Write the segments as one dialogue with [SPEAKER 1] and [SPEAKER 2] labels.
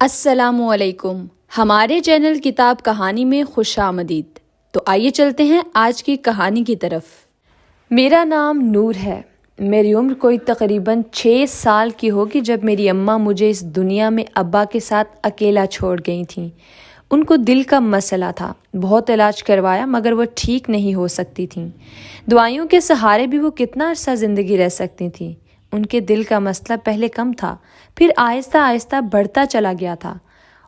[SPEAKER 1] السلام علیکم، ہمارے چینل کتاب کہانی میں خوش آمدید۔ تو آئیے چلتے ہیں آج کی کہانی کی طرف۔ میرا نام نور ہے۔ میری عمر کوئی تقریباً 6 سال کی ہوگی جب میری اماں مجھے اس دنیا میں ابا کے ساتھ اکیلا چھوڑ گئی تھیں۔ ان کو دل کا مسئلہ تھا، بہت علاج کروایا مگر وہ ٹھیک نہیں ہو سکتی تھیں۔ دعائیوں کے سہارے بھی وہ کتنا عرصہ زندگی رہ سکتی تھیں۔ ان کے دل کا مسئلہ پہلے کم تھا، پھر آہستہ آہستہ بڑھتا چلا گیا تھا،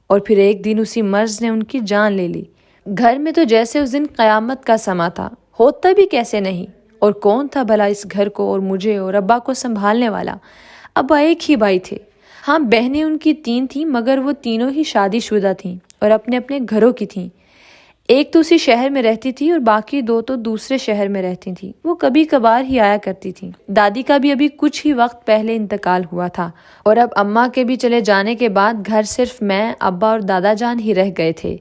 [SPEAKER 1] اور پھر ایک دن اسی مرض نے ان کی جان لے لی۔ گھر میں تو جیسے اس دن قیامت کا سما تھا، ہوتا بھی کیسے نہیں، اور کون تھا بھلا اس گھر کو اور مجھے اور ابا کو سنبھالنے والا؟ ابا ایک ہی بھائی تھے۔ ہاں، بہنیں ان کی 3 تھیں مگر وہ تینوں ہی شادی شدہ تھیں اور اپنے اپنے گھروں کی تھیں۔ ایک تو اسی شہر میں رہتی تھی اور باقی 2 تو دوسرے شہر میں رہتی تھیں۔ وہ کبھی کبھار ہی آیا کرتی تھیں۔ دادی کا بھی ابھی کچھ ہی وقت پہلے انتقال ہوا تھا، اور اب اماں کے بھی چلے جانے کے بعد گھر صرف میں، ابا اور دادا جان ہی رہ گئے تھے۔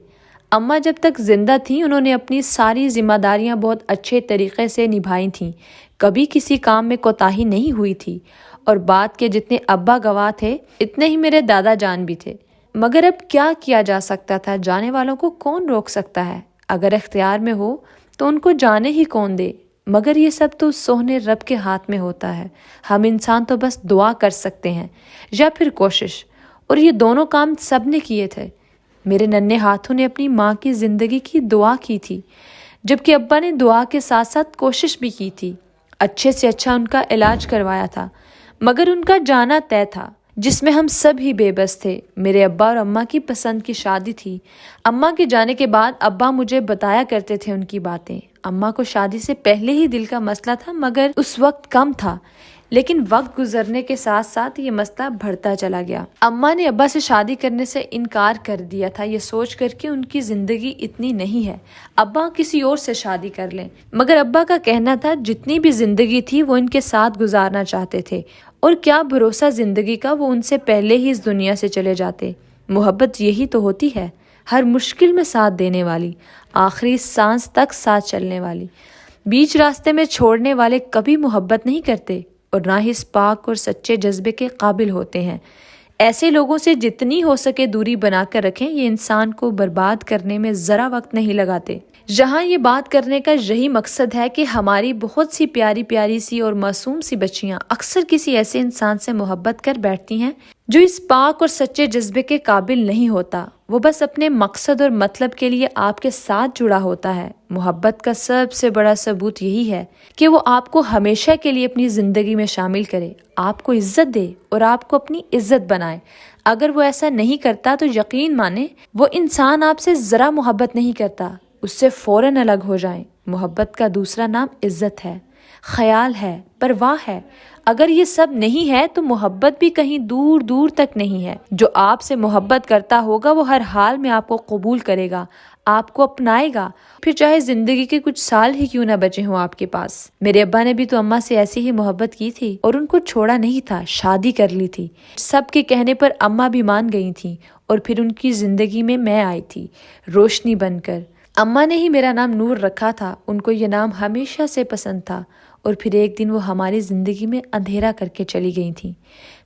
[SPEAKER 1] اماں جب تک زندہ تھیں انہوں نے اپنی ساری ذمہ داریاں بہت اچھے طریقے سے نبھائی تھیں، کبھی کسی کام میں کوتاہی نہیں ہوئی تھی، اور بات کے جتنے ابا گواہ تھے اتنے ہی میرے دادا جان بھی تھے۔ مگر اب کیا کیا جا سکتا تھا؟ جانے والوں کو کون روک سکتا ہے؟ اگر اختیار میں ہو تو ان کو جانے ہی کون دے؟ مگر یہ سب تو سوہنے رب کے ہاتھ میں ہوتا ہے۔ ہم انسان تو بس دعا کر سکتے ہیں یا پھر کوشش، اور یہ دونوں کام سب نے کیے تھے۔ میرے ننھے ہاتھوں نے اپنی ماں کی زندگی کی دعا کی تھی، جبکہ ابا نے دعا کے ساتھ ساتھ کوشش بھی کی تھی۔ اچھے سے اچھا ان کا علاج کروایا تھا، مگر ان کا جانا طے تھا، جس میں ہم سب ہی بے بس تھے۔ میرے ابا اور اماں کی پسند کی شادی تھی۔ اماں کے جانے کے بعد ابا مجھے بتایا کرتے تھے ان کی باتیں۔ اماں کو شادی سے پہلے ہی دل کا مسئلہ تھا مگر اس وقت کم تھا، لیکن وقت گزرنے کے ساتھ ساتھ یہ مسئلہ بڑھتا چلا گیا۔ اماں نے ابا سے شادی کرنے سے انکار کر دیا تھا، یہ سوچ کر کہ ان کی زندگی اتنی نہیں ہے، ابا کسی اور سے شادی کر لیں۔ مگر ابا کا کہنا تھا جتنی بھی زندگی تھی وہ ان کے ساتھ گزارنا چاہتے تھے، اور کیا بھروسہ زندگی کا، وہ ان سے پہلے ہی اس دنیا سے چلے جاتے۔ محبت یہی تو ہوتی ہے، ہر مشکل میں ساتھ دینے والی، آخری سانس تک ساتھ چلنے والی۔ بیچ راستے میں چھوڑنے والے کبھی محبت نہیں کرتے، اور نہ ہی اس پاک اور سچے جذبے کے قابل ہوتے ہیں۔ ایسے لوگوں سے جتنی ہو سکے دوری بنا کر رکھیں، یہ انسان کو برباد کرنے میں ذرا وقت نہیں لگاتے۔ یہاں یہ بات کرنے کا یہی مقصد ہے کہ ہماری بہت سی پیاری پیاری سی اور معصوم سی بچیاں اکثر کسی ایسے انسان سے محبت کر بیٹھتی ہیں جو اس پاک اور سچے جذبے کے قابل نہیں ہوتا۔ وہ بس اپنے مقصد اور مطلب کے لیے آپ کے ساتھ جڑا ہوتا ہے۔ محبت کا سب سے بڑا ثبوت یہی ہے کہ وہ آپ کو ہمیشہ کے لیے اپنی زندگی میں شامل کرے، آپ کو عزت دے اور آپ کو اپنی عزت بنائے۔ اگر وہ ایسا نہیں کرتا تو یقین مانیں وہ انسان آپ سے ذرا محبت نہیں کرتا، اس سے فوراً الگ ہو جائیں۔ محبت کا دوسرا نام عزت ہے، خیال ہے، پرواہ ہے۔ اگر یہ سب نہیں ہے تو محبت بھی کہیں دور دور تک نہیں ہے۔ جو آپ سے محبت کرتا ہوگا وہ ہر حال میں آپ کو قبول کرے گا، آپ کو اپنائے گا، پھر چاہے زندگی کے کچھ سال ہی کیوں نہ بچے ہوں آپ کے پاس۔ میرے ابا نے بھی تو اماں سے ایسی ہی محبت کی تھی اور ان کو چھوڑا نہیں تھا، شادی کر لی تھی۔ سب کے کہنے پر اماں بھی مان گئی تھیں، اور پھر ان کی زندگی میں آئی تھی روشنی بن کر۔ اماں نے ہی میرا نام نور رکھا تھا، ان کو یہ نام ہمیشہ سے پسند تھا، اور پھر ایک دن وہ ہماری زندگی میں اندھیرا کر کے چلی گئی تھیں۔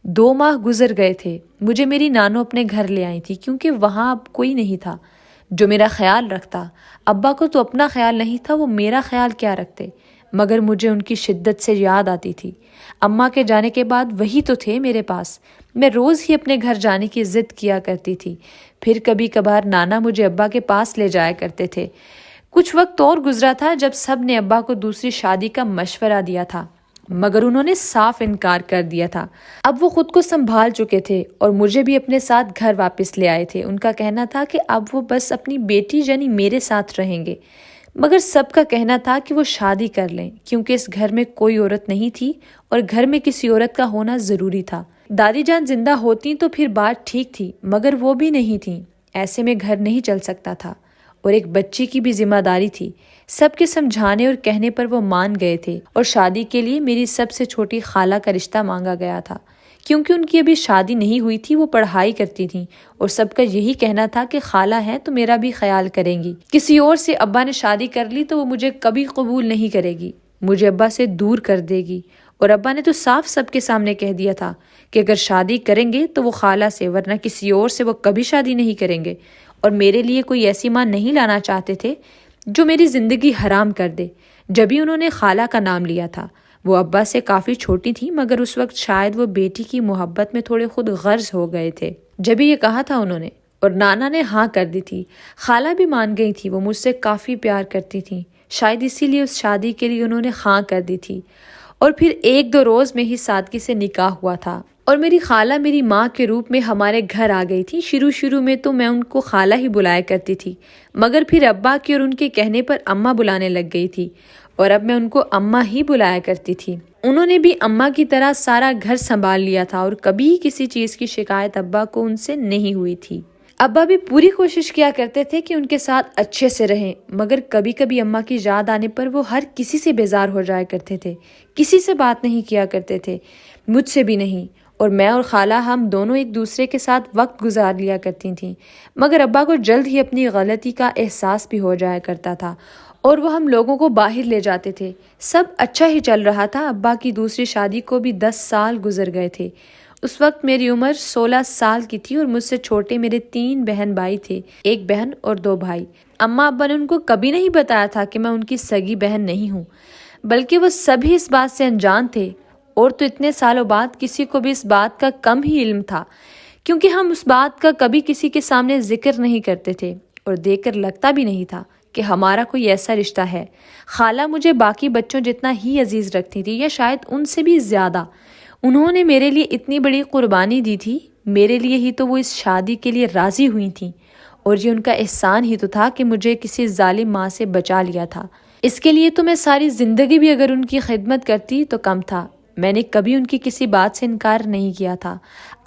[SPEAKER 1] 2 ماہ گزر گئے تھے، مجھے میری نانو اپنے گھر لے آئی تھی کیونکہ وہاں اب کوئی نہیں تھا جو میرا خیال رکھتا۔ ابا کو تو اپنا خیال نہیں تھا، وہ میرا خیال کیا رکھتے، مگر مجھے ان کی شدت سے یاد آتی تھی۔ اماں کے جانے کے بعد وہی تو تھے میرے پاس، میں روز ہی اپنے گھر جانے کی ضد کیا کرتی تھی۔ پھر کبھی کبھار نانا مجھے ابا کے پاس لے جایا کرتے تھے۔ کچھ وقت اور گزرا تھا جب سب نے ابا کو دوسری شادی کا مشورہ دیا تھا، مگر انہوں نے صاف انکار کر دیا تھا۔ اب وہ خود کو سنبھال چکے تھے اور مجھے بھی اپنے ساتھ گھر واپس لے آئے تھے۔ ان کا کہنا تھا کہ اب وہ بس اپنی بیٹی یعنی میرے ساتھ رہیں گے، مگر سب کا کہنا تھا کہ وہ شادی کر لیں کیونکہ اس گھر میں کوئی عورت نہیں تھی اور گھر میں کسی عورت کا ہونا ضروری تھا۔ دادی جان زندہ ہوتی تو پھر بات ٹھیک تھی، مگر وہ بھی نہیں تھیں، ایسے میں گھر نہیں چل سکتا تھا، اور ایک بچی کی بھی ذمہ داری تھی۔ سب کے سمجھانے اور کہنے پر وہ مان گئے تھے، اور شادی کے لیے میری سب سے چھوٹی خالہ کا رشتہ مانگا گیا تھا کیونکہ ان کی ابھی شادی نہیں ہوئی تھی، وہ پڑھائی کرتی تھیں، اور سب کا یہی کہنا تھا کہ خالہ ہیں تو میرا بھی خیال کریں گی۔ کسی اور سے ابا نے شادی کر لی تو وہ مجھے کبھی قبول نہیں کرے گی، مجھے ابا سے دور کر دے گی، اور ابا نے تو صاف سب کے سامنے کہہ دیا تھا کہ اگر شادی کریں گے تو وہ خالہ سے، ورنہ کسی اور سے وہ کبھی شادی نہیں کریں گے، اور میرے لیے کوئی ایسی ماں نہیں لانا چاہتے تھے جو میری زندگی حرام کر دے۔ جبھی انہوں نے خالہ کا نام لیا تھا۔ وہ ابا سے کافی چھوٹی تھی، مگر اس وقت شاید وہ بیٹی کی محبت میں تھوڑے خود غرض ہو گئے تھے۔ جبھی یہ کہا تھا انہوں نے، اور نانا نے ہاں کر دی تھی۔ خالہ بھی مان گئی تھی، وہ مجھ سے کافی پیار کرتی تھیں، شاید اسی لیے اس شادی کے لیے انہوں نے ہاں کر دی تھی۔ اور پھر 1-2 روز میں ہی سادگی سے نکاح ہوا تھا، اور میری خالہ میری ماں کے روپ میں ہمارے گھر آ گئی تھی۔ شروع میں تو میں ان کو خالہ ہی بلایا کرتی تھی، مگر پھر ابا کے اور ان کے کہنے پر اماں بلانے لگ گئی تھی، اور اب میں ان کو اماں ہی بلایا کرتی تھی۔ انہوں نے بھی اماں کی طرح سارا گھر سنبھال لیا تھا، اور کبھی کسی چیز کی شکایت ابا کو ان سے نہیں ہوئی تھی۔ ابا بھی پوری کوشش کیا کرتے تھے کہ ان کے ساتھ اچھے سے رہیں، مگر کبھی کبھی اماں کی یاد آنے پر وہ ہر کسی سے بیزار ہو جایا کرتے تھے، کسی سے بات نہیں کیا کرتے تھے، مجھ سے بھی نہیں، اور میں اور خالہ ہم دونوں ایک دوسرے کے ساتھ وقت گزار لیا کرتی تھیں۔ مگر ابا کو جلد ہی اپنی غلطی کا احساس بھی ہو جایا کرتا تھا، اور وہ ہم لوگوں کو باہر لے جاتے تھے۔ سب اچھا ہی چل رہا تھا۔ ابا کی دوسری شادی کو بھی 10 سال گزر گئے تھے۔ اس وقت میری عمر 16 سال کی تھی، اور مجھ سے چھوٹے میرے 3 بہن بھائی تھے، 1 بہن اور 2 بھائی۔ اماں ابا نے ان کو کبھی نہیں بتایا تھا کہ میں ان کی سگی بہن نہیں ہوں، بلکہ وہ سبھی اس بات سے انجان تھے، اور تو اتنے سالوں بعد کسی کو بھی اس بات کا کم ہی علم تھا، کیونکہ ہم اس بات کا کبھی کسی کے سامنے ذکر نہیں کرتے تھے، اور دیکھ کر لگتا بھی نہیں تھا کہ ہمارا کوئی ایسا رشتہ ہے۔ خالہ مجھے باقی بچوں جتنا ہی عزیز رکھتی تھی، یا شاید ان سے بھی زیادہ۔ انہوں نے میرے لیے اتنی بڑی قربانی دی تھی، میرے لیے ہی تو وہ اس شادی کے لیے راضی ہوئی تھیں، اور یہ ان کا احسان ہی تو تھا کہ مجھے کسی ظالم ماں سے بچا لیا تھا۔ اس کے لیے تو میں ساری زندگی بھی اگر ان کی خدمت کرتی تو کم تھا۔ میں نے کبھی ان کی کسی بات سے انکار نہیں کیا تھا،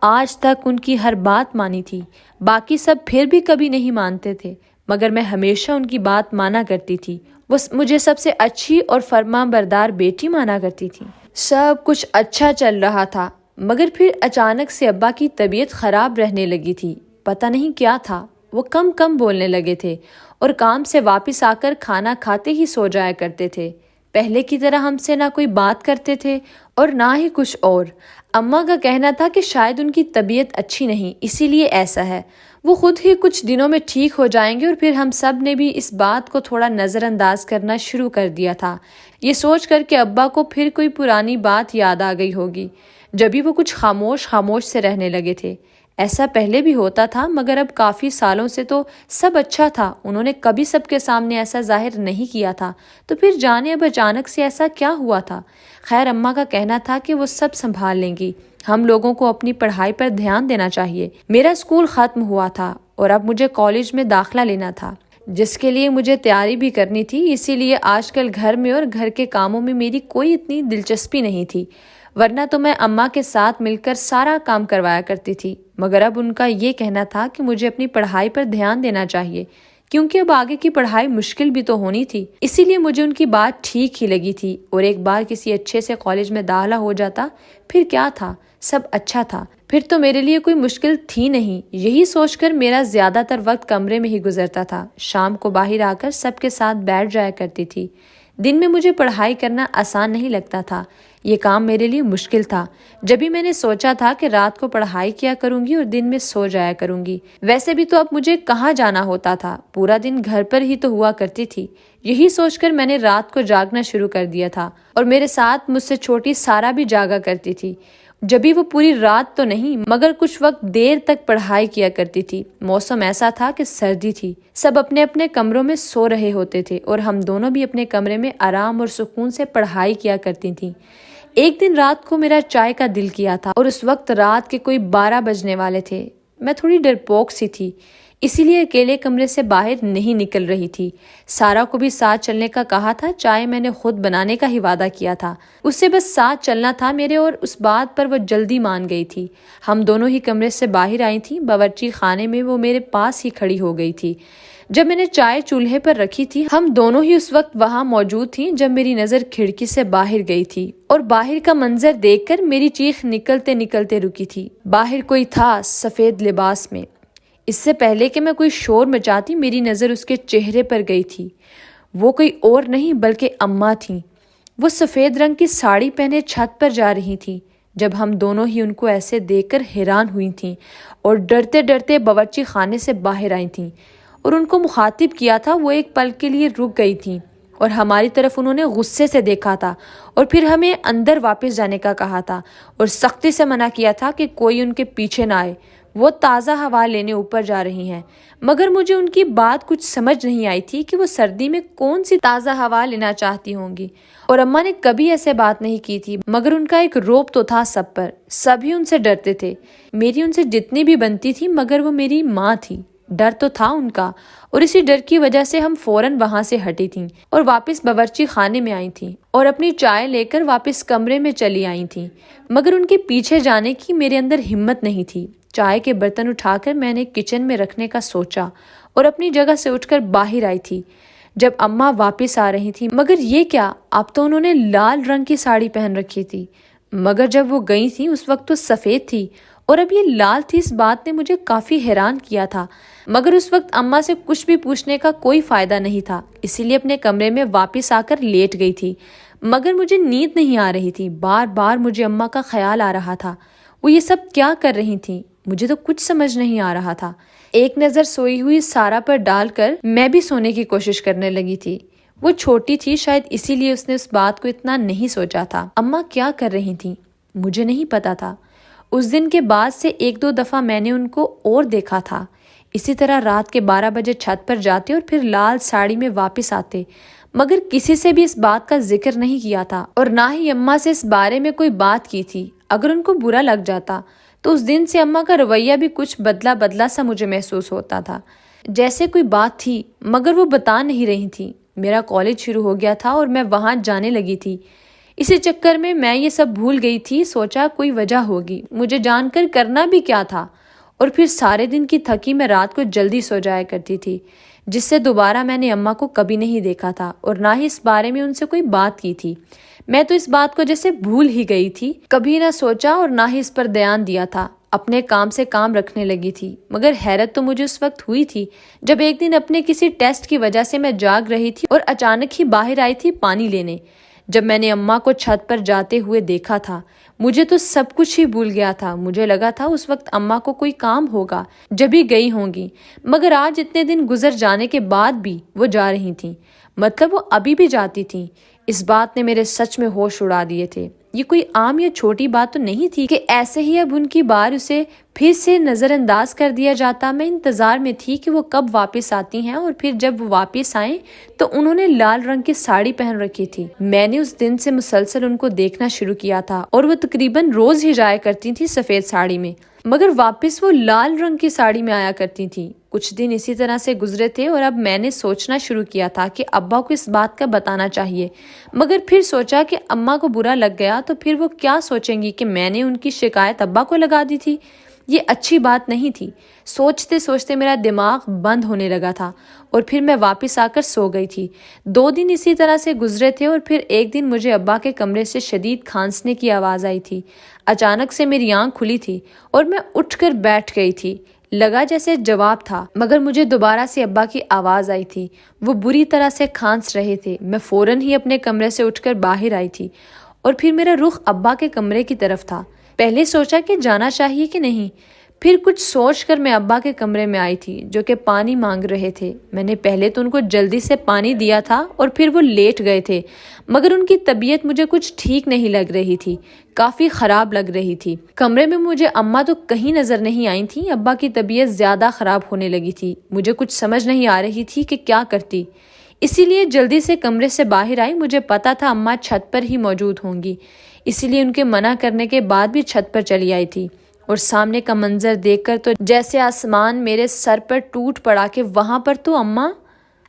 [SPEAKER 1] آج تک ان کی ہر بات مانی تھی۔ باقی سب پھر بھی کبھی نہیں مانتے تھے، مگر میں ہمیشہ ان کی بات مانا کرتی تھی۔ وہ مجھے سب سے اچھی اور فرما بردار بیٹی مانا کرتی تھی۔ سب کچھ اچھا چل رہا تھا، مگر پھر اچانک سے ابا کی طبیعت خراب رہنے لگی تھی۔ پتہ نہیں کیا تھا، وہ کم بولنے لگے تھے، اور کام سے واپس آ کر کھانا کھاتے ہی سو جایا کرتے تھے۔ پہلے کی طرح ہم سے نہ کوئی بات کرتے تھے اور نہ ہی کچھ اور۔ اماں کا کہنا تھا کہ شاید ان کی طبیعت اچھی نہیں، اسی لیے ایسا ہے۔ وہ خود ہی کچھ دنوں میں ٹھیک ہو جائیں گے، اور پھر ہم سب نے بھی اس بات کو تھوڑا نظر انداز کرنا شروع کر دیا تھا، یہ سوچ کر کہ ابا کو پھر کوئی پرانی بات یاد آ گئی ہوگی، جبھی وہ کچھ خاموش سے رہنے لگے تھے۔ ایسا پہلے بھی ہوتا تھا، مگر اب کافی سالوں سے تو سب اچھا تھا، انہوں نے کبھی سب کے سامنے ایسا ظاہر نہیں کیا تھا، تو پھر جانے اب اچانک سے ایسا کیا ہوا تھا۔ خیر، اماں کا کہنا تھا کہ وہ سب سنبھال لیں گی، ہم لوگوں کو اپنی پڑھائی پر دھیان دینا چاہیے۔ میرا اسکول ختم ہوا تھا، اور اب مجھے کالج میں داخلہ لینا تھا، جس کے لیے مجھے تیاری بھی کرنی تھی۔ اسی لیے آج کل گھر میں اور گھر کے کاموں میں میری کوئی اتنی دلچسپی نہیں تھی، ورنہ تو میں اماں کے ساتھ مل کر سارا کام کروایا کرتی تھی۔ مگر اب ان کا یہ کہنا تھا کہ مجھے اپنی پڑھائی پر دھیان دینا چاہیے، کیونکہ اب آگے کی پڑھائی مشکل بھی تو ہونی تھی۔ اسی لیے مجھے ان کی بات ٹھیک ہی لگی تھی، اور ایک بار کسی اچھے سے کالج میں داخلہ ہو جاتا پھر کیا تھا، سب اچھا تھا، پھر تو میرے لیے کوئی مشکل تھی نہیں۔ یہی سوچ کر میرا زیادہ تر وقت کمرے میں ہی گزرتا تھا۔ شام کو باہر آ کر سب کے ساتھ بیٹھ جایا کرتی تھی۔ دن میں مجھے پڑھائی کرنا آسان نہیں لگتا تھا، یہ کام میرے لیے مشکل تھا۔ جبھی میں نے سوچا تھا کہ رات کو پڑھائی کیا کروں گی اور دن میں سو جایا کروں گی۔ ویسے بھی تو اب مجھے کہاں جانا ہوتا تھا، پورا دن گھر پر ہی تو ہوا کرتی تھی۔ یہی سوچ کر میں نے رات کو جاگنا شروع کر دیا تھا، اور میرے ساتھ مجھ سے چھوٹی سارا بھی جاگا کرتی تھی۔ جبھی وہ پوری رات تو نہیں، مگر کچھ وقت دیر تک پڑھائی کیا کرتی تھی۔ موسم ایسا تھا کہ سردی تھی، سب اپنے اپنے کمروں میں سو رہے ہوتے تھے، اور ہم دونوں بھی اپنے کمرے میں آرام اور سکون سے پڑھائی کیا کرتی تھیں۔ ایک دن رات کو میرا چائے کا دل کیا تھا، اور اس وقت رات کے کوئی 12 بجنے والے تھے۔ میں تھوڑی ڈرپوک سی تھی، اسی لیے اکیلے کمرے سے باہر نہیں نکل رہی تھی۔ سارا کو بھی ساتھ چلنے کا کہا تھا، چائے میں نے خود بنانے کا ہی وعدہ کیا تھا، اس سے بس ساتھ چلنا تھا میرے، اور اس بات پر وہ جلدی مان گئی تھی۔ ہم دونوں ہی کمرے سے باہر آئی تھیں، باورچی خانے میں وہ میرے پاس ہی کھڑی ہو گئی تھی۔ جب میں نے چائے چولہے پر رکھی تھی، ہم دونوں ہی اس وقت وہاں موجود تھیں جب میری نظر کھڑکی سے باہر گئی تھی، اور باہر کا منظر دیکھ کر میری چیخ نکلتے نکلتے رکی تھی۔ باہر کوئی تھا سفید لباس میں۔ اس سے پہلے کہ میں کوئی شور مچاتی، میری نظر اس کے چہرے پر گئی تھی۔ وہ کوئی اور نہیں بلکہ اماں تھیں۔ وہ سفید رنگ کی ساڑی پہنے چھت پر جا رہی تھی۔ جب ہم دونوں ہی ان کو ایسے دیکھ کر حیران ہوئی تھیں اور ڈرتے ڈرتے باورچی خانے سے باہر آئی تھیں اور ان کو مخاطب کیا تھا، وہ ایک پل کے لیے رک گئی تھیں اور ہماری طرف انہوں نے غصے سے دیکھا تھا اور پھر ہمیں اندر واپس جانے کا کہا تھا اور سختی سے منع کیا تھا کہ کوئی ان کے پیچھے نہ آئے، وہ تازہ ہوا لینے اوپر جا رہی ہیں۔ مگر مجھے ان کی بات کچھ سمجھ نہیں آئی تھی کہ وہ سردی میں کون سی تازہ ہوا لینا چاہتی ہوں گی، اور اماں نے کبھی ایسے بات نہیں کی تھی، مگر ان کا ایک روب تو تھا سب پر، سبھی ان سے ڈرتے تھے۔ میری ان سے جتنی بھی بنتی تھی مگر وہ میری ماں تھی، ڈر تو تھا ان کا، اور اسی ڈر کی وجہ سے ہم فوراً وہاں سے ہٹی تھیں اور واپس باورچی خانے میں آئی تھیں اور اپنی چائے لے کر واپس کمرے میں چلی آئی تھیں، مگر ان کے پیچھے جانے کی میرے اندر ہمت نہیں تھی۔ چائے کے برتن اٹھا کر میں نے کچن میں رکھنے کا سوچا اور اپنی جگہ سے اٹھ کر باہر آئی تھی جب اماں واپس آ رہی تھی، مگر یہ کیا، اب تو انہوں نے لال رنگ کی ساڑی پہن رکھی تھی، مگر جب وہ گئی تھی اس وقت تو سفید تھی اور اب یہ لال تھی۔ اس بات نے مجھے کافی حیران کیا تھا، مگر اس وقت اماں سے کچھ بھی پوچھنے کا کوئی فائدہ نہیں تھا، اسی لیے اپنے کمرے میں واپس آ کر لیٹ گئی تھی، مگر مجھے نیند نہیں آ رہی تھی، بار بار مجھے اماں کا خیال آ رہا تھا، وہ یہ سب کیا کر رہی تھیں، مجھے تو کچھ سمجھ نہیں آ رہا تھا۔ ایک نظر سوئی ہوئی سارا پر ڈال کر میں بھی سونے کی کوشش کرنے لگی تھی۔ وہ چھوٹی تھی، شاید اسی لیے اس نے اس بات کو اتنا نہیں سوچا تھا۔ اماں کیا کر رہی تھیں مجھے نہیں پتا تھا۔ اس دن کے بعد سے ایک دو دفعہ میں نے ان کو اور دیکھا تھا، اسی طرح رات کے 12 بجے چھت پر جاتے اور پھر لال ساڑی میں واپس آتے، مگر کسی سے بھی اس بات کا ذکر نہیں کیا تھا اور نہ ہی اماں سے اس بارے میں کوئی بات کی تھی۔ اگر ان کو برا لگ جاتا تو اس دن سے اماں کا رویہ بھی کچھ بدلا بدلا سا مجھے محسوس ہوتا تھا، جیسے کوئی بات تھی مگر وہ بتا نہیں رہی تھی۔ میرا کالج شروع ہو گیا تھا اور میں وہاں جانے لگی تھی، اسی چکر میں یہ سب بھول گئی تھی۔ سوچا کوئی وجہ ہوگی، مجھے جان کر کرنا بھی کیا تھا، اور پھر سارے دن کی تھکی میں رات کو جلدی سو جایا کرتی تھی، جس سے دوبارہ میں نے اماں کو کبھی نہیں دیکھا تھا اور نہ ہی اس بارے میں ان سے کوئی بات کی تھی۔ میں تو اس بات کو جیسے بھول ہی گئی تھی، کبھی نہ سوچا اور نہ ہی اس پر دھیان دیا تھا، اپنے کام سے کام رکھنے لگی تھی۔ مگر حیرت تو مجھے اس وقت ہوئی تھی جب ایک دن اپنے کسی ٹیسٹ کی وجہ سے میں جاگ رہی تھی اور اچانک ہی باہر آئی تھی پانی لینے۔ جب میں نے اماں کو چھت پر جاتے ہوئے دیکھا تھا، مجھے تو سب کچھ ہی بھول گیا تھا۔ مجھے لگا تھا اس وقت اماں کو کوئی کام ہوگا جب ہی گئی ہوں گی، مگر آج اتنے دن گزر جانے کے بعد بھی وہ جا رہی تھیں، مطلب وہ ابھی بھی جاتی تھیں۔ اس بات نے میرے سچ میں ہوش اڑا دیے تھے۔ یہ کوئی عام یا چھوٹی بات تو نہیں تھی کہ ایسے ہی اب ان کی بار اسے پھر سے نظر انداز کر دیا جاتا۔ میں انتظار میں تھی کہ وہ کب واپس آتی ہیں، اور پھر جب وہ واپس آئیں تو انہوں نے لال رنگ کی ساڑی پہن رکھی تھی۔ میں نے اس دن سے مسلسل ان کو دیکھنا شروع کیا تھا اور وہ تقریباً روز ہی جایا کرتی تھی سفید ساڑی میں، مگر واپس وہ لال رنگ کی ساڑی میں آیا کرتی تھی۔ کچھ دن اسی طرح سے گزرے تھے اور اب میں نے سوچنا شروع کیا تھا کہ ابا کو اس بات کا بتانا چاہیے، مگر پھر سوچا کہ اماں کو برا لگ گیا تو پھر وہ کیا سوچیں گی کہ میں نے ان کی شکایت ابا کو لگا دی تھی۔ یہ اچھی بات نہیں تھی۔ سوچتے سوچتے میرا دماغ بند ہونے لگا تھا اور پھر میں واپس آ کر سو گئی تھی۔ 2 دن اسی طرح سے گزرے تھے اور پھر ایک دن مجھے ابا کے کمرے سے شدید کھانسنے کی آواز آئی تھی۔ اچانک سے میری آنکھ کھلی تھی اور میں اٹھ کر بیٹھ گئی تھی۔ لگا جیسے جواب تھا، مگر مجھے دوبارہ سے ابا کی آواز آئی تھی۔ وہ بری طرح سے کھانس رہے تھے۔ میں فوراً ہی اپنے کمرے سے اٹھ کر باہر آئی تھی اور پھر میرا رخ ابا کے کمرے کی طرف تھا۔ پہلے سوچا کہ جانا چاہیے کہ نہیں، پھر کچھ سوچ کر میں ابا کے کمرے میں آئی تھی جو کہ پانی مانگ رہے تھے۔ میں نے پہلے تو ان کو جلدی سے پانی دیا تھا اور پھر وہ لیٹ گئے تھے، مگر ان کی طبیعت مجھے کچھ ٹھیک نہیں لگ رہی تھی، کافی خراب لگ رہی تھی۔ کمرے میں مجھے اماں تو کہیں نظر نہیں آئی تھیں۔ ابا کی طبیعت زیادہ خراب ہونے لگی تھی۔ مجھے کچھ سمجھ نہیں آ رہی تھی کہ کیا کرتی، اسی لیے جلدی سے کمرے سے باہر آئی۔ مجھے پتا تھا اماں چھت پر ہی موجود ہوں گی، اسی لیے ان کے منع کرنے کے بعد بھی چھت پر چلی آئی تھی، اور سامنے کا منظر دیکھ کر تو جیسے آسمان میرے سر پر ٹوٹ پڑا کہ وہاں پر تو اماں۔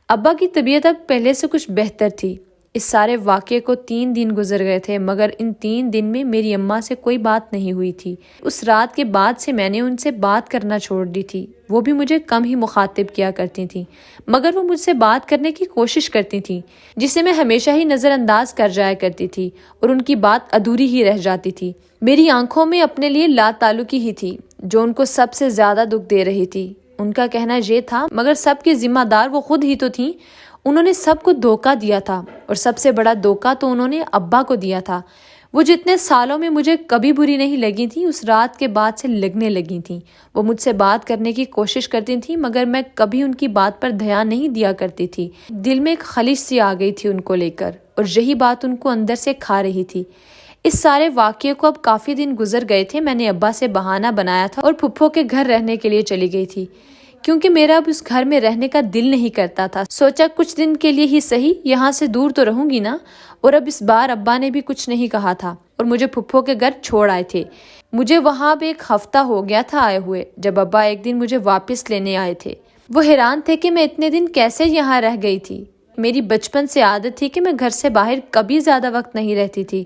[SPEAKER 1] ابا کی طبیعت اب پہلے سے کچھ بہتر تھی۔ اس سارے واقعے کو 3 دن گزر گئے تھے، مگر ان 3 دن میں میری اماں سے کوئی بات نہیں ہوئی تھی۔ اس رات کے بعد سے میں نے ان سے بات کرنا چھوڑ دی تھی۔ وہ بھی مجھے کم ہی مخاطب کیا کرتی تھیں، مگر وہ مجھ سے بات کرنے کی کوشش کرتی تھیں، جسے میں ہمیشہ ہی نظر انداز کر جایا کرتی تھی اور ان کی بات ادھوری ہی رہ جاتی تھی۔ میری آنکھوں میں اپنے لیے لا تعلقی ہی تھی جو ان کو سب سے زیادہ دکھ دے رہی تھی۔ ان کا کہنا یہ تھا، مگر سب کی ذمہ دار وہ خود ہی تو تھیں۔ انہوں نے سب کو دھوکہ دیا تھا، اور سب سے بڑا دھوکہ تو انہوں نے ابا کو دیا تھا۔ وہ جتنے سالوں میں مجھے کبھی بری نہیں لگی تھیں، اس رات کے بعد سے لگنے لگی تھیں۔ وہ مجھ سے بات کرنے کی کوشش کرتی تھیں، مگر میں کبھی ان کی بات پر دھیان نہیں دیا کرتی تھی۔ دل میں ایک خلش سی آ گئی تھی ان کو لے کر، اور یہی بات ان کو اندر سے کھا رہی تھی۔ اس سارے واقعے کو اب کافی دن گزر گئے تھے۔ میں نے ابا سے بہانہ بنایا تھا اور پھپھو کے گھر رہنے کے لیے چلی گئی تھی، کیونکہ میرا اب اس گھر میں رہنے کا دل نہیں کرتا تھا۔ سوچا کچھ دن کے لیے ہی صحیح، یہاں سے دور تو رہوں گی نا۔ اور اب اس بار ابا نے بھی کچھ نہیں کہا تھا اور مجھے پھپھو کے گھر چھوڑ آئے تھے۔ مجھے وہاں اب ایک ہفتہ ہو گیا تھا آئے ہوئے، جب ابا ایک دن مجھے واپس لینے آئے تھے۔ وہ حیران تھے کہ میں اتنے دن کیسے یہاں رہ گئی تھی۔ میری بچپن سے عادت تھی کہ میں گھر سے باہر کبھی زیادہ وقت نہیں رہتی تھی،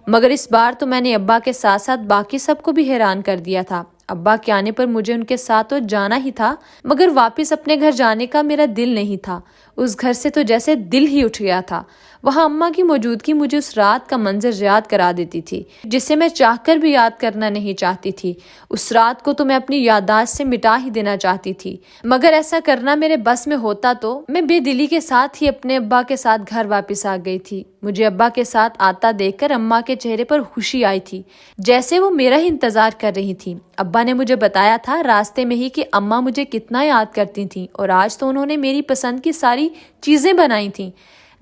[SPEAKER 1] مگر اس بار تو میں نے ابا کے ساتھ ساتھ باقی سب کو بھی حیران کر دیا تھا۔ ابا کے آنے پر مجھے ان کے ساتھ تو جانا ہی تھا، مگر واپس اپنے گھر جانے کا میرا دل نہیں تھا۔ اس گھر سے تو جیسے دل ہی اٹھ گیا تھا۔ وہاں اماں کی موجودگی مجھے اس رات کا منظر یاد کرا دیتی تھی، جسے میں چاہ کر بھی یاد کرنا نہیں چاہتی تھی۔ اس رات کو تو میں اپنی یادداشت سے مٹا ہی دینا چاہتی تھی، مگر ایسا کرنا میرے بس میں ہوتا تو میں بے دلی کے ساتھ ہی اپنے ابا کے ساتھ گھر واپس آ گئی تھی۔ مجھے ابا کے ساتھ آتا دیکھ کر اماں کے چہرے پر خوشی آئی تھی، جیسے وہ میرا ہی انتظار کر رہی تھی۔ ابا نے مجھے بتایا تھا راستے میں ہی کہ اماں مجھے کتنا یاد کرتی تھیں، اور آج تو انہوں نے میری پسند کی ساری چیزیں بنائی تھیں۔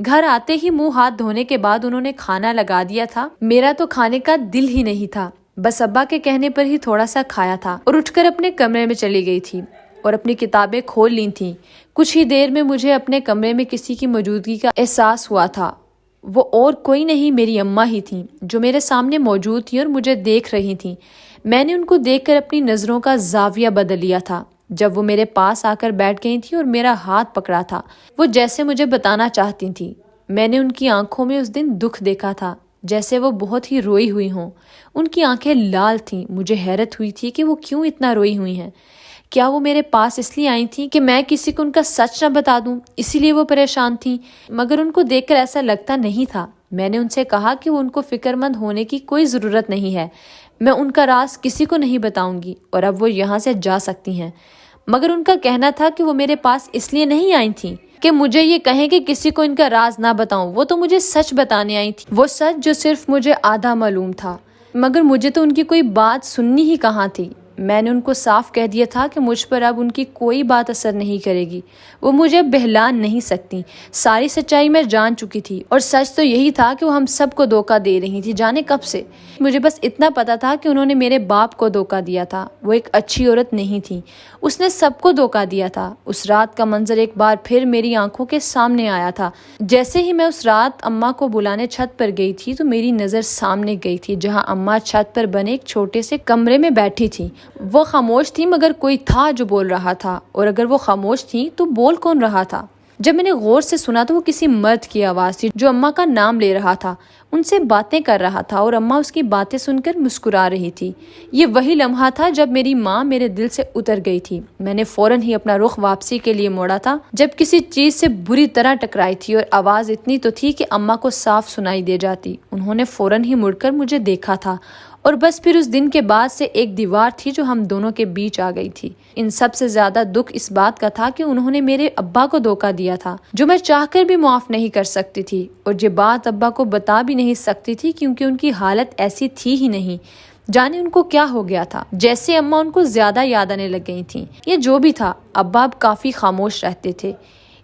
[SPEAKER 1] گھر آتے ہی منہ ہاتھ دھونے کے بعد انہوں نے کھانا لگا دیا تھا۔ میرا تو کھانے کا دل ہی نہیں تھا، بس ابا کے کہنے پر ہی تھوڑا سا کھایا تھا اور اٹھ کر اپنے کمرے میں چلی گئی تھی اور اپنی کتابیں کھول لی تھیں۔ کچھ ہی دیر میں مجھے اپنے کمرے میں کسی کی موجودگی کا احساس ہوا تھا۔ وہ اور کوئی نہیں، میری اماں ہی تھیں، جو میرے سامنے موجود تھیں اور مجھے دیکھ رہی تھیں۔ میں نے ان کو دیکھ کر اپنی نظروں کا زاویہ بدل لیا تھا۔ جب وہ میرے پاس آ کر بیٹھ گئی تھیں اور میرا ہاتھ پکڑا تھا، وہ جیسے مجھے بتانا چاہتی تھیں۔ میں نے ان کی آنکھوں میں اس دن دکھ دیکھا تھا، جیسے وہ بہت ہی روئی ہوئی ہوں۔ ان کی آنکھیں لال تھیں۔ مجھے حیرت ہوئی تھی کہ وہ کیوں اتنا روئی ہوئی ہیں۔ کیا وہ میرے پاس اس لیے آئی تھیں کہ میں کسی کو ان کا سچ نہ بتا دوں، اسی لیے وہ پریشان تھیں؟ مگر ان کو دیکھ کر ایسا لگتا نہیں تھا۔ میں نے ان سے کہا کہ وہ ان کو فکر مند ہونے کی کوئی ضرورت نہیں ہے، میں ان کا راز کسی کو نہیں بتاؤں گی اور اب وہ یہاں سے جا سکتی ہیں۔ مگر ان کا کہنا تھا کہ وہ میرے پاس اس لیے نہیں آئی تھیں کہ مجھے یہ کہیں کہ کسی کو ان کا راز نہ بتاؤں، وہ تو مجھے سچ بتانے آئی تھی، وہ سچ جو صرف مجھے آدھا معلوم تھا۔ مگر مجھے تو ان کی کوئی بات سننی ہی کہاں تھی۔ میں نے ان کو صاف کہہ دیا تھا کہ مجھ پر اب ان کی کوئی بات اثر نہیں کرے گی، وہ مجھے بہلا نہیں سکتی۔ ساری سچائی میں جان چکی تھی، اور سچ تو یہی تھا کہ وہ ہم سب کو دھوکہ دے رہی تھی، جانے کب سے۔ مجھے بس اتنا پتا تھا کہ انہوں نے میرے باپ کو دھوکہ دیا تھا۔ وہ ایک اچھی عورت نہیں تھی، اس نے سب کو دھوکہ دیا تھا۔ اس رات کا منظر ایک بار پھر میری آنکھوں کے سامنے آیا تھا۔ جیسے ہی میں اس رات اماں کو بلانے چھت پر گئی تھی تو میری نظر سامنے گئی تھی، جہاں اماں چھت پر بنے ایک چھوٹے سے کمرے میں بیٹھی تھی۔ وہ خاموش تھی، مگر کوئی تھا جو بول رہا تھا، اور اگر وہ خاموش تھی تو بول کون رہا تھا؟ جب میں نے غور سے سنا تو وہ کسی مرد کی آواز تھی جو اماں کا نام لے رہا تھا، ان سے باتیں کر رہا تھا، اور اماں اس کی باتیں سن کر مسکرا رہی تھی۔ یہ وہی لمحہ تھا جب میری ماں میرے دل سے اتر گئی تھی۔ میں نے فوراً ہی اپنا رخ واپسی کے لیے موڑا تھا، جب کسی چیز سے بری طرح ٹکرائی تھی، اور آواز اتنی تو تھی کہ اماں کو صاف سنائی دے جاتی۔ انہوں نے فوراً ہی مڑ کر مجھے دیکھا تھا، اور بس پھر اس دن کے بعد سے ایک دیوار تھی جو ہم دونوں کے بیچ آ گئی تھی۔ ان سب سے زیادہ دکھ اس بات کا تھا کہ انہوں نے میرے ابا کو دھوکہ دیا تھا، جو میں چاہ کر بھی معاف نہیں کر سکتی تھی، اور یہ بات ابا کو بتا بھی نہیں سکتی تھی کیونکہ ان کی حالت ایسی تھی ہی نہیں۔ جانے ان کو کیا ہو گیا تھا، جیسے اماں ان کو زیادہ یاد آنے لگ گئی تھیں۔ یہ جو بھی تھا، ابا اب کافی خاموش رہتے تھے،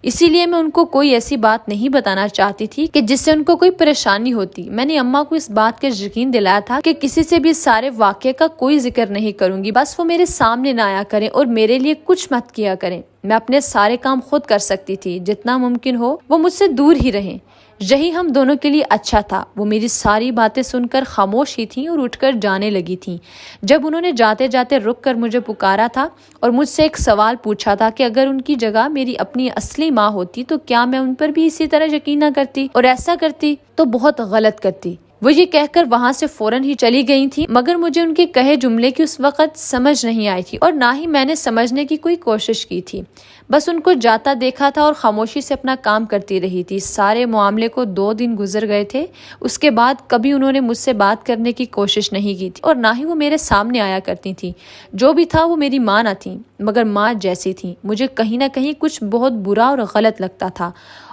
[SPEAKER 1] اسی لیے میں ان کو کوئی ایسی بات نہیں بتانا چاہتی تھی کہ جس سے ان کو کوئی پریشانی ہوتی۔ میں نے اماں کو اس بات کا یقین دلایا تھا کہ کسی سے بھی اس سارے واقعے کا کوئی ذکر نہیں کروں گی، بس وہ میرے سامنے نہ آیا کریں اور میرے لیے کچھ مت کیا کریں۔ میں اپنے سارے کام خود کر سکتی تھی، جتنا ممکن ہو وہ مجھ سے دور ہی رہیں، یہی ہم دونوں کے لیے اچھا تھا۔ وہ میری ساری باتیں سن کر خاموش ہی تھیں اور اٹھ کر جانے لگی تھیں۔ جب انہوں نے جاتے جاتے رک کر مجھے پکارا تھا اور مجھ سے ایک سوال پوچھا تھا کہ اگر ان کی جگہ میری اپنی اصلی ماں ہوتی تو کیا میں ان پر بھی اسی طرح یقین نہ کرتی، اور ایسا کرتی تو بہت غلط کرتی۔ وہ یہ کہہ کر وہاں سے فوراً ہی چلی گئی تھی، مگر مجھے ان کے کہے جملے کی اس وقت سمجھ نہیں آئی تھی، اور نہ ہی میں نے سمجھنے کی کوئی کوشش کی تھی۔ بس ان کو جاتا دیکھا تھا اور خاموشی سے اپنا کام کرتی رہی تھی۔ سارے معاملے کو 2 دن گزر گئے تھے۔ اس کے بعد کبھی انہوں نے مجھ سے بات کرنے کی کوشش نہیں کی تھی، اور نہ ہی وہ میرے سامنے آیا کرتی تھی۔ جو بھی تھا وہ میری ماں نہ تھی، مگر ماں جیسی تھی۔ مجھے کہیں نہ کہیں کچھ بہت برا اور غلط لگتا تھا،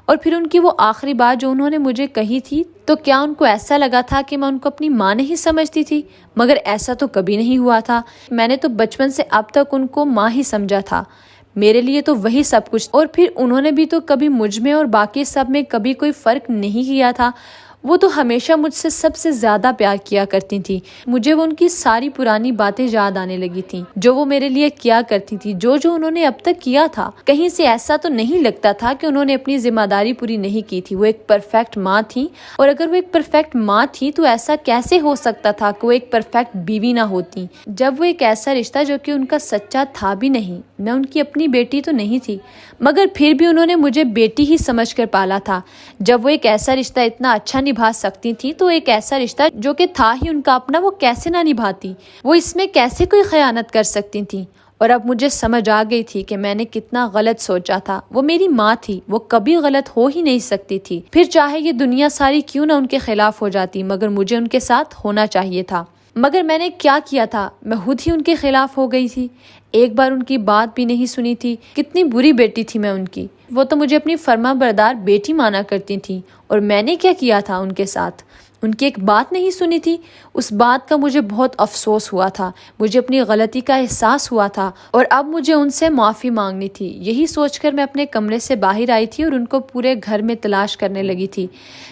[SPEAKER 1] اور پھر ان کی وہ آخری بات جو انہوں نے مجھے کہی تھی، تو کیا ان کو ایسا لگا تھا کہ میں ان کو اپنی ماں نہیں سمجھتی تھی؟ مگر ایسا تو کبھی نہیں ہوا تھا، میں نے تو بچپن سے اب تک ان کو ماں ہی سمجھا تھا، میرے لیے تو وہی سب کچھ۔ اور پھر انہوں نے بھی تو کبھی مجھ میں اور باقی سب میں کبھی کوئی فرق نہیں کیا تھا، وہ تو ہمیشہ مجھ سے سب سے زیادہ پیار کیا کرتی تھی۔ مجھے وہ ان کی ساری پرانی باتیں یاد آنے لگی تھیں، جو وہ میرے لیے کیا کرتی تھی، جو انہوں نے اب تک کیا تھا۔ کہیں سے ایسا تو نہیں لگتا تھا کہ انہوں نے اپنی ذمہ داری پوری نہیں کی تھی۔ وہ ایک پرفیکٹ ماں تھی، اور اگر وہ ایک پرفیکٹ ماں تھی تو ایسا کیسے ہو سکتا تھا کہ وہ ایک پرفیکٹ بیوی نہ ہوتی، جب وہ ایک ایسا رشتہ جو کہ ان کا سچا تھا بھی نہیں۔ میں ان کی اپنی بیٹی تو نہیں تھی، مگر پھر بھی انہوں نے مجھے بیٹی ہی سمجھ کر پالا تھا۔ جب وہ ایک ایسا رشتہ اتنا اچھا نبھا سکتی تھی تو ایک ایسا رشتہ جو کہ تھا ہی ان کا اپنا، وہ کیسے نہ نبھاتی؟ وہ اس میں کیسے کوئی خیانت کر سکتی تھی؟ اور اب مجھے سمجھ آ گئی تھی کہ میں نے کتنا غلط سوچا تھا۔ وہ میری ماں تھی، وہ کبھی غلط ہو ہی نہیں سکتی تھی، پھر چاہے یہ دنیا ساری کیوں نہ ان کے خلاف ہو جاتی، مگر مجھے ان کے ساتھ ہونا چاہیے تھا۔ مگر میں نے کیا کیا تھا؟ میں خود ہی ان کے خلاف ہو گئی تھی، ایک بار ان کی بات بھی نہیں سنی تھی۔ کتنی بری بیٹی تھی میں ان کی، وہ تو مجھے اپنی فرما بردار بیٹی مانا کرتی تھی، اور میں نے کیا کیا تھا ان کے ساتھ؟ ان کی ایک بات نہیں سنی تھی۔ اس بات کا مجھے بہت افسوس ہوا تھا، مجھے اپنی غلطی کا احساس ہوا تھا، اور اب مجھے ان سے معافی مانگنی تھی۔ یہی سوچ کر میں اپنے کمرے سے باہر آئی تھی اور ان کو پورے گھر میں تلاش کرنے لگی تھی۔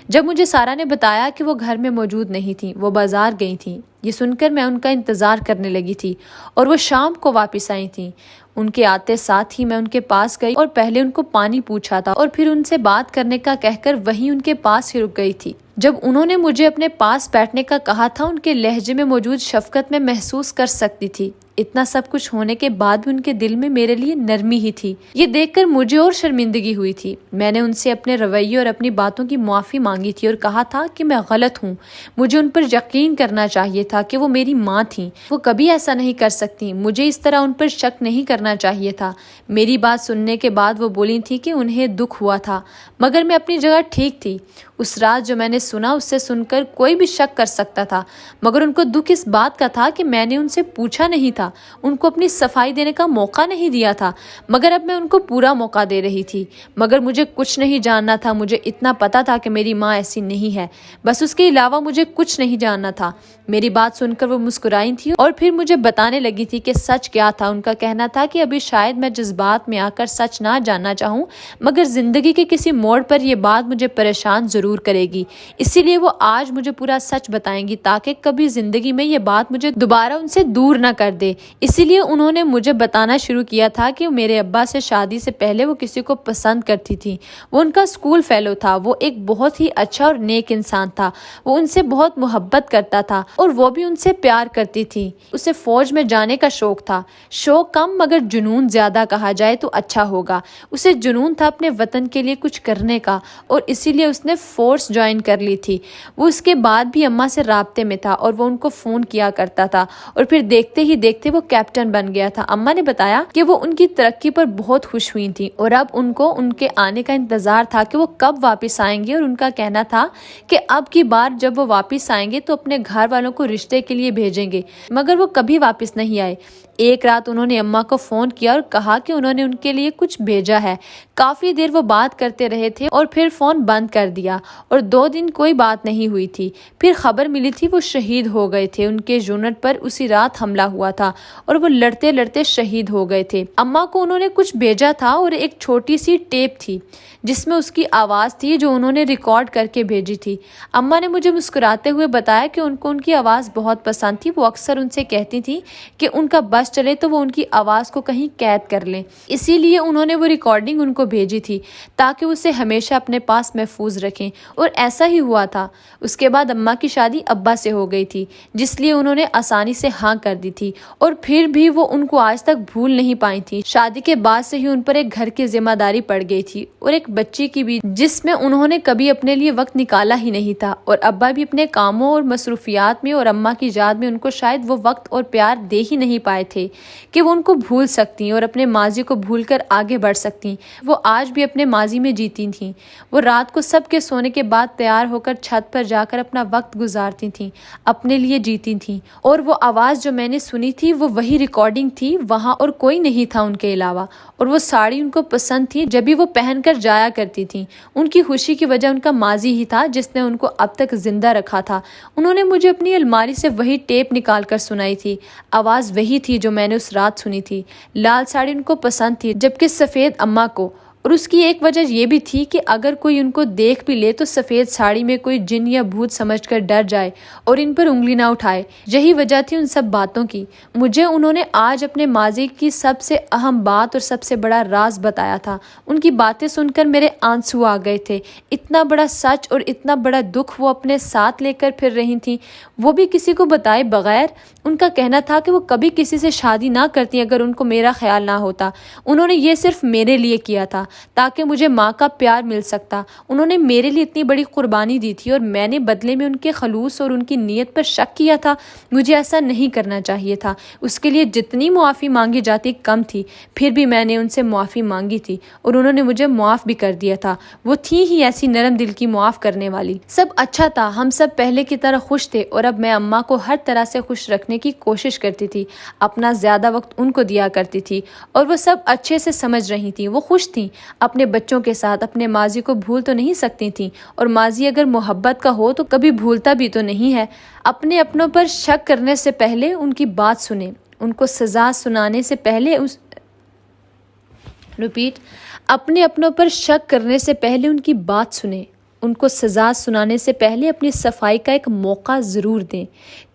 [SPEAKER 1] جب مجھے سارا نے بتایا کہ وہ گھر میں موجود نہیں تھی، وہ بازار گئی تھیں، یہ سن کر میں ان کا انتظار کرنے لگی تھی، اور وہ شام کو واپس آئی تھیں۔ ان کے آتے ساتھ ہی میں ان کے پاس گئی اور پہلے ان کو پانی پوچھا تھا، اور پھر ان سے بات کرنے کا کہہ کر وہیں ان کے پاس ہی رک گئی تھی۔ جب انہوں نے مجھے اپنے پاس بیٹھنے کا کہا تھا، ان کے لہجے میں موجود شفقت میں محسوس کر سکتی تھی۔ اتنا سب کچھ ہونے کے بعد بھی ان کے دل میں میرے لیے نرمی ہی تھی۔ یہ دیکھ کر مجھے اور شرمندگی ہوئی تھی۔ میں نے ان سے اپنے رویے اور اپنی باتوں کی معافی مانگی تھی اور کہا تھا کہ میں غلط ہوں، مجھے ان پر یقین کرنا چاہیے تھا کہ وہ میری ماں تھیں، وہ کبھی ایسا نہیں کر سکتی، مجھے اس طرح ان پر شک نہیں کرنا چاہیے تھا۔ میری بات سننے کے بعد وہ بولی تھی کہ انہیں دکھ ہوا تھا، مگر میں اپنی جگہ ٹھیک تھی۔ اس رات جو میں نے سنا، اس سے سن کر کوئی بھی شک کر سکتا تھا، مگر ان کو دکھ اس بات کا تھا کہ میں نے ان سے پوچھا نہیں تھا، ان کو اپنی صفائی دینے کا موقع نہیں دیا تھا، مگر اب میں ان کو پورا موقع دے رہی تھی۔ مگر مجھے کچھ نہیں جاننا تھا، مجھے اتنا پتا تھا کہ میری ماں ایسی نہیں ہے، بس اس کے علاوہ مجھے کچھ نہیں جاننا تھا۔ میری بات سن کر وہ مسکرائی تھی اور پھر مجھے بتانے لگی تھی کہ سچ کیا تھا۔ ان کا کہنا تھا کہ ابھی شاید میں جذبات میں آ کر سچ نہ جاننا چاہوں، مگر زندگی کے کسی موڑ پر یہ بات مجھے پریشان ضرور کرے گی، اسی لیے وہ آج مجھے پورا سچ بتائیں گی تاکہ کبھی زندگی میں یہ بات مجھے دوبارہ ان سے دور نہ کر دے۔ اسی لیے انہوں نے مجھے بتانا شروع کیا تھا کہ میرے ابا سے شادی سے پہلے وہ کسی کو پسند کرتی تھی۔ وہ ان کا اسکول فیلو تھا، وہ ایک بہت ہی اچھا اور نیک انسان تھا، وہ ان سے بہت محبت کرتا تھا اور وہ بھی ان سے پیار کرتی تھی۔ اسے فوج میں جانے کا شوق تھا، شوق کم مگر جنون زیادہ کہا جائے تو اچھا ہوگا۔ اسے جنون تھا اپنے وطن کے لیے کچھ کرنے کا، اور اسی لیے اس نے فورس جوائن کر لی تھی۔ وہ اس کے بعد بھی اماں سے رابطے میں تھا اور وہ ان کو فون کیا کرتا تھا، اور پھر دیکھتے ہی دیکھتے وہ کیپٹن بن گیا تھا۔ اماں نے بتایا کہ وہ ان کی ترقی پر بہت خوش ہوئی تھی، اور اب ان کو ان کے آنے کا انتظار تھا کہ وہ کب واپس آئیں گے، اور ان کا کہنا تھا کہ اب کی بار جب وہ واپس آئیں گے تو اپنے گھر والوں کو رشتے کے لیے بھیجیں گے، مگر وہ کبھی واپس نہیں آئے۔ ایک رات انہوں نے اماں کو فون کیا اور کہا کہ انہوں نے ان کے لیے کچھ بھیجا ہے۔ کافی دیر وہ بات کرتے رہے تھے اور پھر فون بند کر دیا، اور 2 دن کوئی بات نہیں ہوئی تھی۔ پھر خبر ملی تھی وہ شہید ہو گئے تھے، ان کے یونٹ پر اسی رات حملہ ہوا تھا اور وہ لڑتے لڑتے شہید ہو گئے تھے۔ اماں کو انہوں نے کچھ بھیجا تھا اور ایک چھوٹی سی ٹیپ تھی جس میں اس کی آواز تھی جو انہوں نے ریکارڈ کر کے بھیجی تھی۔ اماں نے مجھے مسکراتے ہوئے بتایا کہ ان کو ان کی آواز بہت پسند تھی، وہ اکثر ان سے کہتی تھی کہ ان کا بس چلے تو وہ ان کی آواز کو کہیں قید کر لیں، اسی لیے انہوں نے وہ ریکارڈنگ ان کو بھیجی تھی تاکہ اسے ہمیشہ اپنے پاس محفوظ رکھیں، اور ایسا ہی ہوا تھا۔ اس کے بعد اماں کی شادی ابا سے ہو گئی تھی، جس لیے انہوں نے آسانی سے ہاں کر دی تھی، اور پھر بھی وہ ان کو آج تک بھول نہیں پائی تھی۔ شادی کے بعد سے ہی ان پر ایک گھر کی ذمہ داری پڑ گئی تھی اور ایک بچی کی بھی، جس میں انہوں نے کبھی اپنے لیے وقت نکالا ہی نہیں تھا، اور ابا بھی اپنے کاموں اور مصروفیات میں اور اماں کی یاد میں ان کو شاید وہ وقت اور پیار دے ہی نہیں پائے تھے کہ وہ ان کو بھول سکتی اور اپنے ماضی کو بھول کر آگے بڑھ سکتی۔ وہ آج بھی اپنے ماضی میں جیتی تھیں۔ وہ رات کو سب کے سونے کے بعد تیار ہو کر چھت پر جا کر اپنا وقت گزارتی تھیں، اپنے لیے جیتی تھیں، اور وہ آواز جو میں نے سنی تھی وہ وہی ریکارڈنگ تھی، وہاں اور کوئی نہیں تھا ان کے علاوہ۔ اور وہ ساڑی ان کو پسند تھی، جب بھی وہ پہن کر جایا کرتی تھیں۔ ان کی خوشی کی وجہ ان کا ماضی ہی تھا جس نے ان کو اب تک زندہ رکھا تھا۔ انہوں نے مجھے اپنی الماری سے وہی ٹیپ نکال کر سنائی تھی، آواز وہی تھی جو میں نے اس رات سنی تھی۔ لال ساڑی ان کو پسند تھی، جبکہ سفید اماں کو، اور اس کی ایک وجہ یہ بھی تھی کہ اگر کوئی ان کو دیکھ بھی لے تو سفید ساڑی میں کوئی جن یا بھوت سمجھ کر ڈر جائے اور ان پر انگلی نہ اٹھائے۔ یہی وجہ تھی ان سب باتوں کی۔ مجھے انہوں نے آج اپنے ماضی کی سب سے اہم بات اور سب سے بڑا راز بتایا تھا۔ ان کی باتیں سن کر میرے آنسو آ گئے تھے۔ اتنا بڑا سچ اور اتنا بڑا دکھ وہ اپنے ساتھ لے کر پھر رہی تھیں، وہ بھی کسی کو بتائے بغیر۔ ان کا کہنا تھا کہ وہ کبھی کسی سے شادی نہ کرتی اگر ان کو میرا خیال نہ ہوتا۔ انہوں نے یہ صرف میرے لیے کیا تھا تاکہ مجھے ماں کا پیار مل سکتا۔ انہوں نے میرے لیے اتنی بڑی قربانی دی تھی اور میں نے بدلے میں ان کے خلوص اور ان کی نیت پر شک کیا تھا۔ مجھے ایسا نہیں کرنا چاہیے تھا۔ اس کے لیے جتنی معافی مانگی جاتی کم تھی، پھر بھی میں نے ان سے معافی مانگی تھی اور انہوں نے مجھے معاف بھی کر دیا تھا۔ وہ تھی ہی ایسی نرم دل کی معاف کرنے والی۔ سب اچھا تھا، ہم سب پہلے کی طرح خوش تھے، اور اب میں اماں کو ہر طرح سے خوش رکھنے کی کوشش کرتی تھی، اپنا زیادہ وقت ان کو دیا کرتی تھی، اور وہ سب اچھے سے سمجھ رہی تھیں۔ وہ خوش تھیں اپنے بچوں کے ساتھ، اپنے ماضی کو بھول تو نہیں سکتی تھیں، اور ماضی اگر محبت کا ہو تو کبھی بھولتا بھی تو نہیں ہے۔ اپنے اپنوں پر شک کرنے سے پہلے ان کی بات سنیں، ان کو سزا سنانے سے پہلے اپنے اپنوں پر شک کرنے سے پہلے ان کی بات سنیں، ان کو سزا سنانے سے پہلے اپنی صفائی کا ایک موقع ضرور دیں۔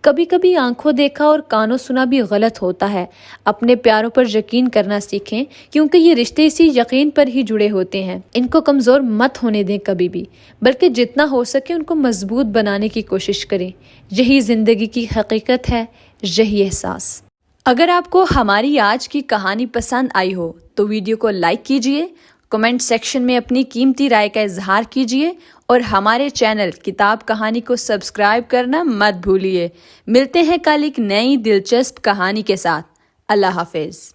[SPEAKER 1] کبھی کبھی آنکھوں دیکھا اور کانوں سنا بھی غلط ہوتا ہے۔ اپنے پیاروں پر یقین کرنا سیکھیں، کیونکہ یہ رشتے اسی یقین پر ہی جڑے ہوتے ہیں۔ ان کو کمزور مت ہونے دیں کبھی بھی، بلکہ جتنا ہو سکے ان کو مضبوط بنانے کی کوشش کریں۔ یہی زندگی کی حقیقت ہے، یہی احساس۔ اگر آپ کو ہماری آج کی کہانی پسند آئی ہو تو ویڈیو کو لائک کیجیے، کمنٹ سیکشن میں اپنی قیمتی رائے کا اظہار کیجیے، اور ہمارے چینل کتاب کہانی کو سبسکرائب کرنا مت بھولیے۔ ملتے ہیں کل ایک نئی دلچسپ کہانی کے ساتھ۔ اللہ حافظ۔